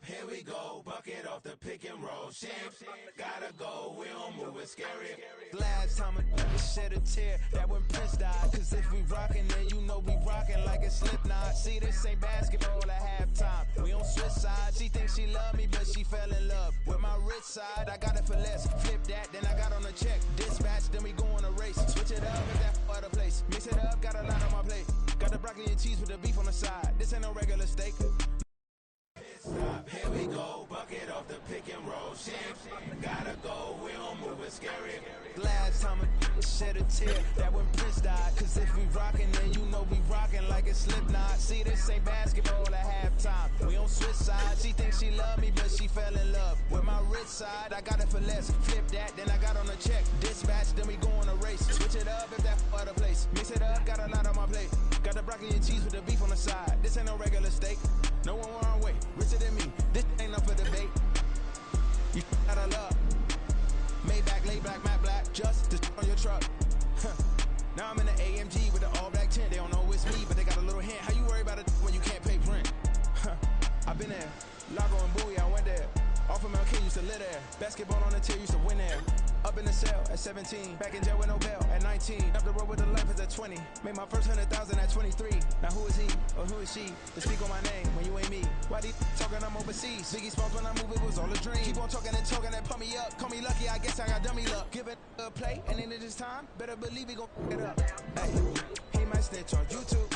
Here we go, bucket off the pick and roll. Champs, gotta go, we don't move it scary. Last time a shed a tear, that when Prince died. Cause if we rockin', then you know we rockin' like a Slipknot. See, this ain't basketball at halftime. We on switch sides. She thinks she love me, but she fell in love with my rich side. I got it for less. Flip that, then I got on a check. Dispatch, then we go on a race. Switch it up, if that other place. Mix it up, got a lot on my plate. Got the broccoli and cheese with the beef on the side. This ain't no regular steak. Stop, here we go, bucket off the pick and roll. Champs, gotta go, we don't move it scary. Last time a shed a tear, that when Prince died. Cause if we rockin', then you know we rockin' like a Slipknot. See, this ain't basketball at halftime. We on switch sides. She thinks she love me, but she fell in love with my rich side. I got it for less. Flip that, then I got on a check. Dispatch, then we go on a race. Switch it up if that other place. Mix it up, got a lot on my plate. Got the broccoli and cheese with the beef on the side. This ain't no regular steak. No one wrong way, richer than me. This ain't up for debate. You out of luck. Maybach, lay black, matte black. Just on your truck. Now I'm in the AMG with the all black tint. They don't know it's me, but they got a little hint. How you worry about it when you can't pay rent? I've been there. Lago and Bowie, I went there. Off of MLK, used to live there. Basketball on the tier, used to win there. Up in the cell at 17. Back in jail with no bail at 19. Up the road with the life at 20. Made my first 100,000 at 23. Now who is he or who is she to speak on my name when you ain't me? Why they talking I'm overseas? Biggie Smalls when I move, it was all a dream. Keep on talking and pump me up. Call me lucky, I guess I got dummy luck. Give it a play, and then it is time. Better believe we gon' it up. Hey, he might snitch on YouTube.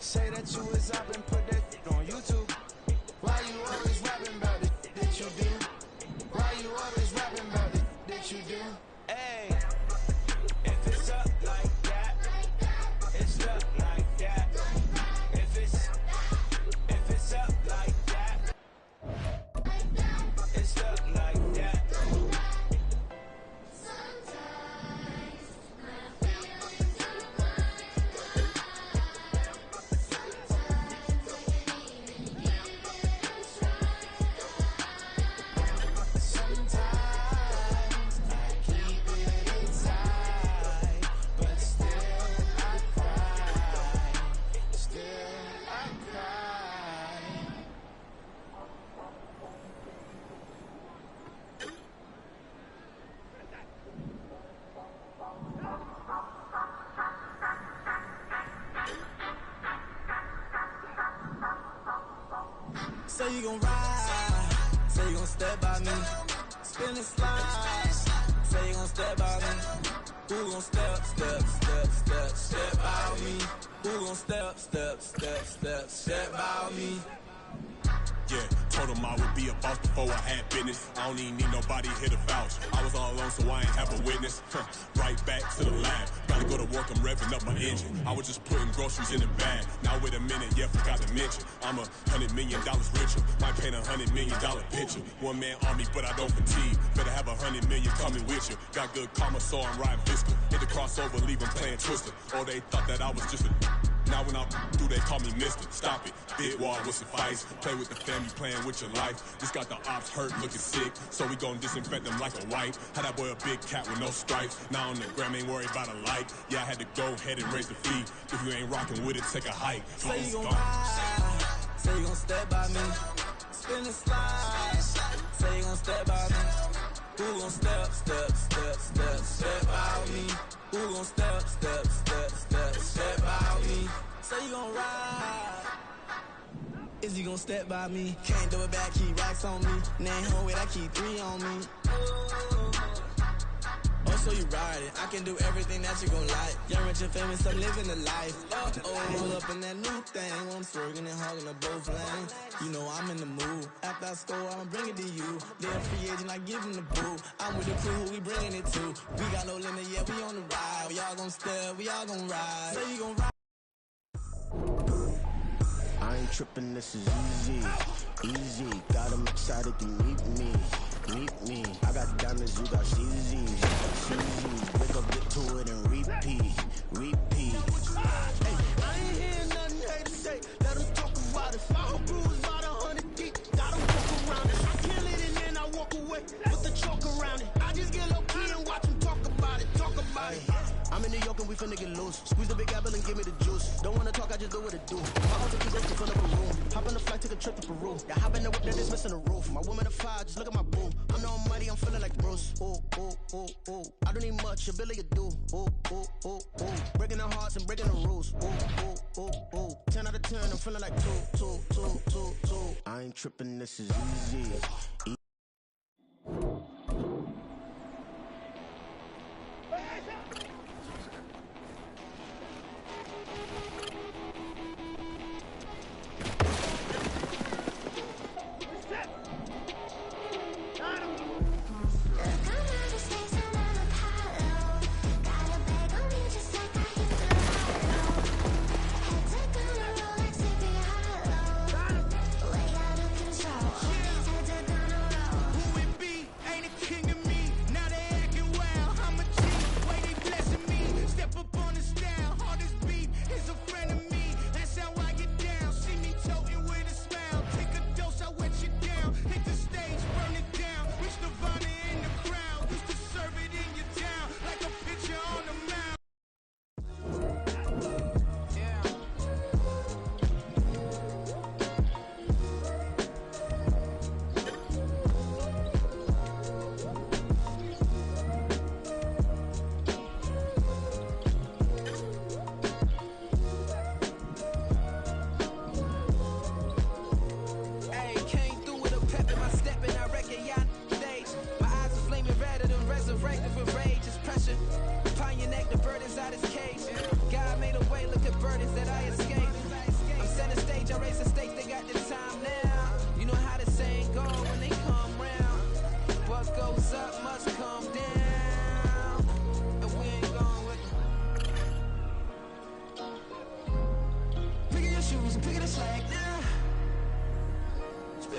Say that you was up and put that on YouTube. Why you always rapping about it that you do? Why you always rapping about it that you do? Hey, if it's up like that, it's up like that. If it's ride? Say you gon' step by me. Who gon' step by me? Who gon' step by me? Yeah, told him I would be a boss before I had business. I don't even need nobody here to vouch. I was all alone, so I ain't have a witness. Right back to the lab. Gotta go to work, I'm revving up my engine. I was just putting groceries in the bag. Now wait a minute, yeah, forgot to mention. I'm $100 million richer. Might paint $100 million picture. One man army, but I don't fatigue. Better have 100 million coming with you. Got good karma, so I'm riding fiscal. Hit the crossover, leave them playing Twister. Or they thought that I was just a... Now when I do, they call me Mister. Stop it. Big wall will suffice. Play with the family, playing with your life. Just got the ops hurt, looking sick. So we gon' disinfect them like a wipe. Had that boy a big cat with no stripes. Now on the gram, ain't worried about a light. Yeah, I had to go ahead and raise the fee. If you ain't rocking with it, take a hike. Say you gon' ride. Say you gon' step by me. Spin the slide. Say you gon' step by me. Who gon' step by me? Who gon' step by me? Say you gon' ride. Is he gon' step by me? Can't do it back, keep racks on me. Name home with, I keep 3 on me. Oh, so you ride it. I can do everything that you gon' like. Young, rich, and famous, I'm living the life. Roll up in that new thing. I'm swerving and hogging the both lanes. You know I'm in the mood. After I score, I'ma bring it to you. They're a free agent, I give them the boo. I'm with the crew, who we bringing it to. We got no limit, yeah, we on the ride. We all gon' step, we all gon' ride. Say you gon' ride. I ain't tripping, this is easy. Got 'em excited to meet me. I got diamonds, you got CZs. Wake up, get to it and repeat. Hey, I ain't hearing nothing hate to say. Let them talk about it. Follow crews about 100 deep. Gotta walk around it. I kill it and then I walk away with the chalk around it. I just get low key and watch them talk about it. I'm in New York and we finna get loose. Squeeze the big apple and give me the juice. Don't wanna talk, I just do what it do. My ultra key just to fill up a room. Hop on the flight, take a trip to Peru. Yeah, hop in the whip, that is missing the roof. My woman a 5, just look at my boo. I'm no money, I'm feeling like Bruce. Ooh. I don't need much, ability to do. Ooh. Breaking the hearts and breaking the rules. Ooh. 10 out of 10, I'm feeling like 2. I ain't tripping, this is easy.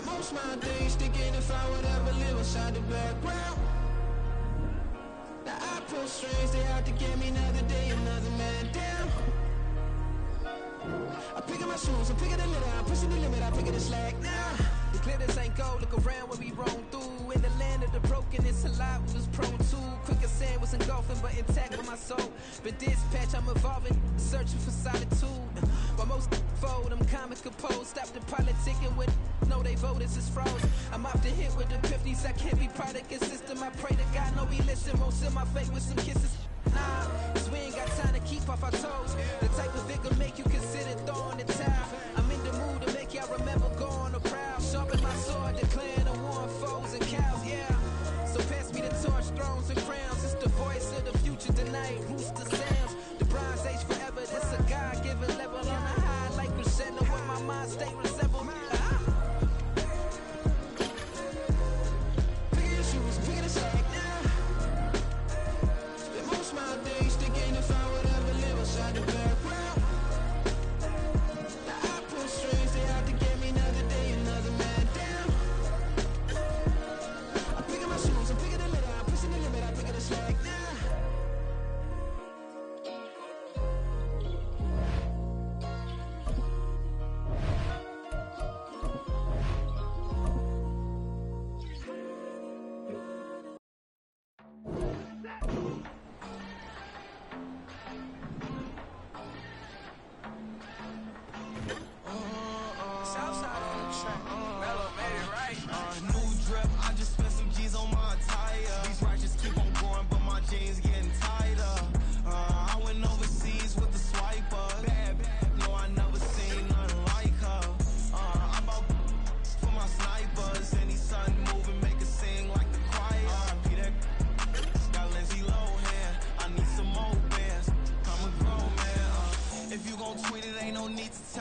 Most my days thinking if I would ever live inside the background. Now I pull strings, they out to get me another day, another man down. I'm picking my shoes, I'm picking the litter, I'm pushing the limit, I'm picking the slack now. The glitters ain't gold, look around where we roam through. In the land of the broken, it's a lot we was prone to. Quicker sand was engulfing, but intact with my soul. Been dispatched, I'm evolving, searching for solitude. While most fold, I'm comic composed. Stop the politicking with no, they voters is froze. I'm off the hit with the 50s, I can't be product and system. I pray to God, no, we listen. Won't send my fate with some kisses. Nah, cause we ain't got time to keep off our toes. The type of vigor make you consider throwing the towel. I'm in the mood to make y'all remember going to proud. Sharpen my sword, declaring the war on foes and cows, yeah. So pass me the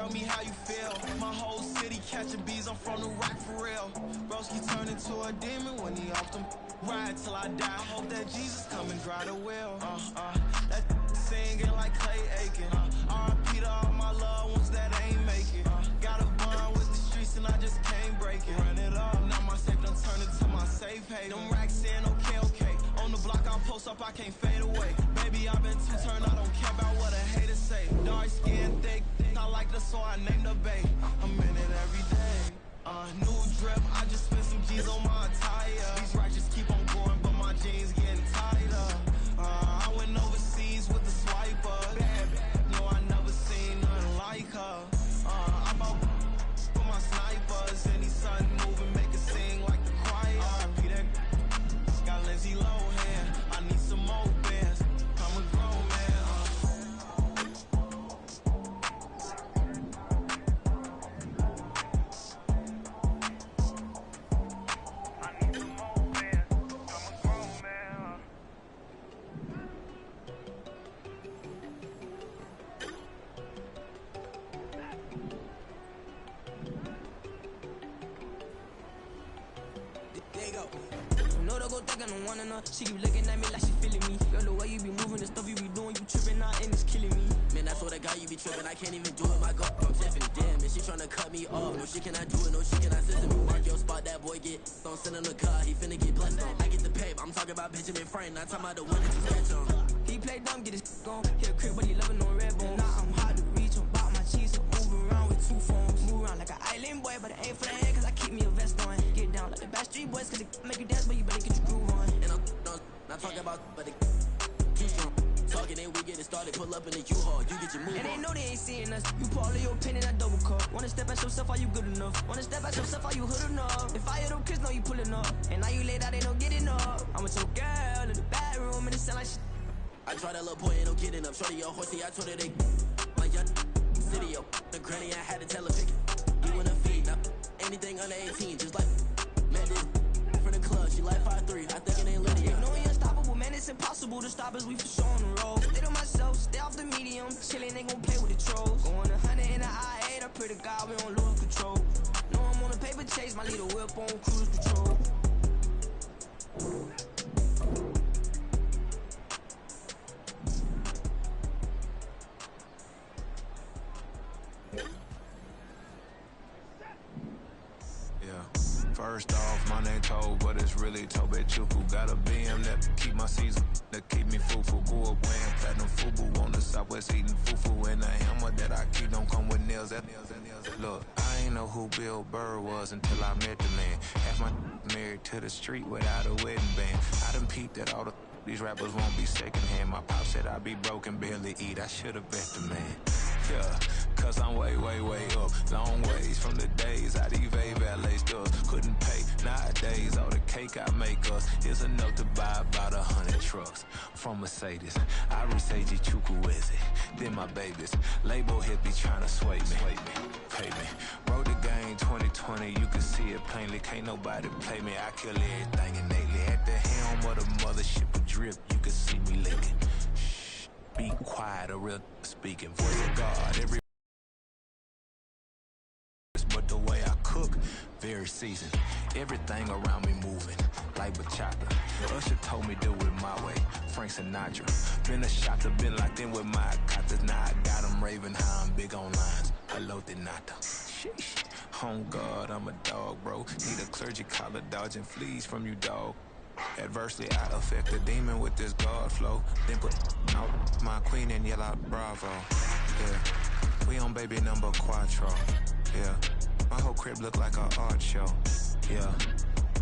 tell me how you feel. My whole city catching bees, I'm from the rock for real. Broski turned into a demon when he off them. Ride till I die. I hope that Jesus come and dry the wheel. That singing like Clay Aiken. R.I.P. to all my loved ones that ain't make it. Got a bond with the streets and I just can't break it. Run it up, now my safe done turned into my safe haven. Them racks in, okay. On the block I post up, I can't fade away. Baby, I've been too turned, I don't care about what a hater say. Dark skin, thick, I like the so I named the babe. I'm in it every day. New drip, I just spent some G's on my attire. These righteous keep on going, but my jeans getting tighter. I went overseas with the swiper. Bad, no, I never seen nothing like her. I bought for my snipers, and these sudden moving make it sing like the choir. R.I.P. that got Lindsay Lohan. I need some more bands. I'm a grown man. She keep looking at me like she feeling me. Girl, the way you be moving, the stuff you be doing, you tripping out and it's killing me. Man, I swear to God, you be tripping. I can't even do it. My girl from Tiffany, damn, and she tryna cut me off. No, she cannot do it. No, she cannot listen me. Mark your spot, that boy get. Don't send him the car. He finna get blessed on. I get the pay. I'm talking about Benjamin Frank. Not talking about the one that you catch on. He play dumb, get his gone. Hit a crib, but he loving on red bone. Now I'm hard to reach. I'm about my cheese. I'm moving around with 2 phones. Move around like an island boy, but it ain't for the head, cause I keep me a vest on. Get down like the Backstreet Boys, cause it make you dance, but you better get your groove on. And I'm not talking about, but it too strong. Talking and we get it started, pull up in the U-Haul, you get your move and on. they know they ain't seeing us. You pull all of your pin in that double cup. Wanna step at yourself, are you good enough? Wanna step at yourself, are you hood enough? If I hear them kids, know you pulling up. And now you laid out, they don't get enough. I'm with your girl in the bedroom, and it sound like shit. I try that little boy, ain't no getting up. Shorty, your horsey, I told her they my young city, yo. The granny, I had to tell her pick it. You in a feed, now anything under 18, just like met this from the club. She like 5'3", I think it ain't Lydia. You know we unstoppable, man, it's impossible to stop us, we for sure on the road. Stay to myself, stay off the medium, chillin', they gon' play with the trolls. Going 100 in the I-8, I pray to God we don't lose control. Know I'm on a paper chase, my little whip on cruise control. First off, my name Toad, but it's really Tobe Chuku. Got a BM that keep my season, that keep me fufu. Grew up wearing platinum fubu on the southwest eating fufu. And the hammer that I keep don't come with nails. Look, I ain't know who Bill Burr was until I met the man. Half my married to the street without a wedding band. I done peeped that all these rappers won't be secondhand. My pop said I'd be broke and barely eat. I should've bet the man. Yeah, cause I'm way, way, way up. Long ways from the days I these valet stores couldn't pay. Nowadays, all the cake I make us is enough to buy about 100 trucks. From Mercedes, I resage Chukwueze. Then my babies, label hit be trying to sway me. Pay me. Wrote the game 2020, you can see it plainly. Can't nobody play me. I kill everything innately. At the helm of the mothership of drip, you can see me licking. Shh, be quiet, a real speaking. Voice of God, every but the way I cook, very seasoned. Everything around me moving, like bachata. Usher told me do it my way, Frank Sinatra. Been a shot to been locked in with my cotters. Now I got them raving how I'm big on lines. Hello, de nata. Sheesh. On God, I'm a dog, bro. Need a clergy collar, dodging fleas from you, dog. Adversely, I affect the demon with this God flow. Then put out my queen and yell out bravo. Yeah, we on baby number quattro. Yeah, my whole crib look like an art show. Yeah,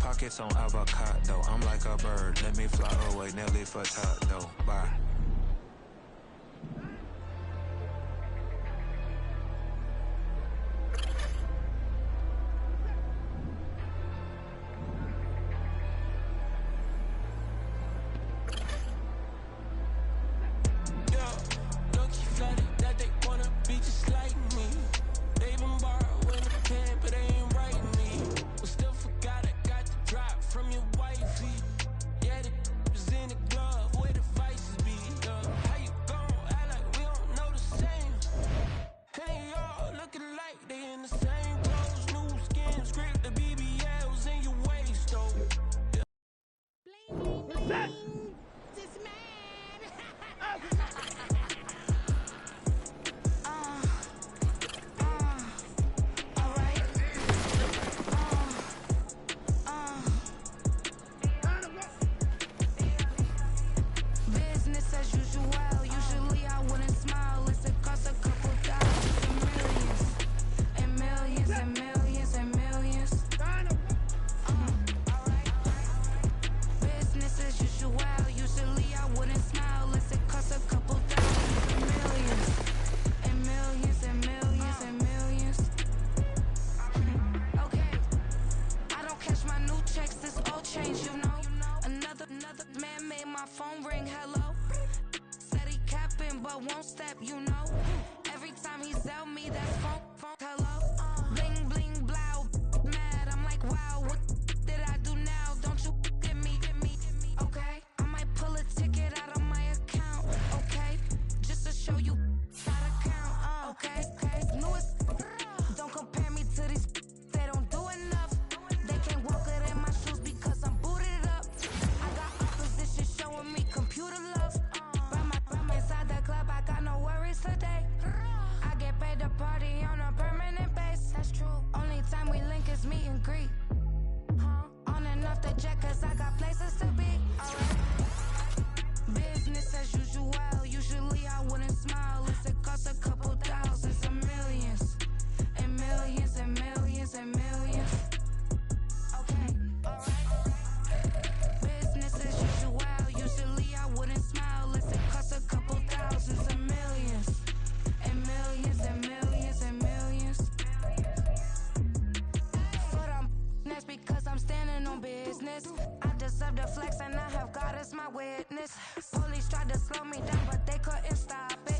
pockets on avocado. I'm like a bird. Let me fly away, Nelly Furtado. Bye. From your wifey, yeah, the in the glove, where the vices be. Business as usual. Usually I wouldn't smile. Listen, cost a couple dollars and millions and millions and millions and millions. Business as usual. Usually I wouldn't smile. Listen, cost a couple dollars and millions and millions and millions and millions. Okay, I don't cash my new checks. This old change, you know. Another man made my phone ring. Hello. Said he capping but won't step, you know. Every time he sell me that phone. Hello. Bling bling blow. Mad. I'm like, wow, what did I do now? Don't you get me? Okay. I might pull a ticket out of my account. Okay. Just to show you how to count. Okay. Newest. Don't compare me to these. They don't do enough. They can't walk it in my shoes because I'm booted up. I got opposition showing me computer love. Run inside the club, I got no worries today. I get paid to party on a permanent base. That's true. Only time we link is meet and greet. On and off the jet, cause I got places to be. Alright. Business as usual. Usually I wouldn't smile. It costs a couple thousands and millions. And millions and millions and millions. Okay, alright. Business as usual. Usually I wouldn't smile. It costs a couple thousands and millions. And millions and millions and millions. But that's because I'm standing on business. I deserve the flex and I have God as my witness. Police tried to slow me down but they couldn't stop it.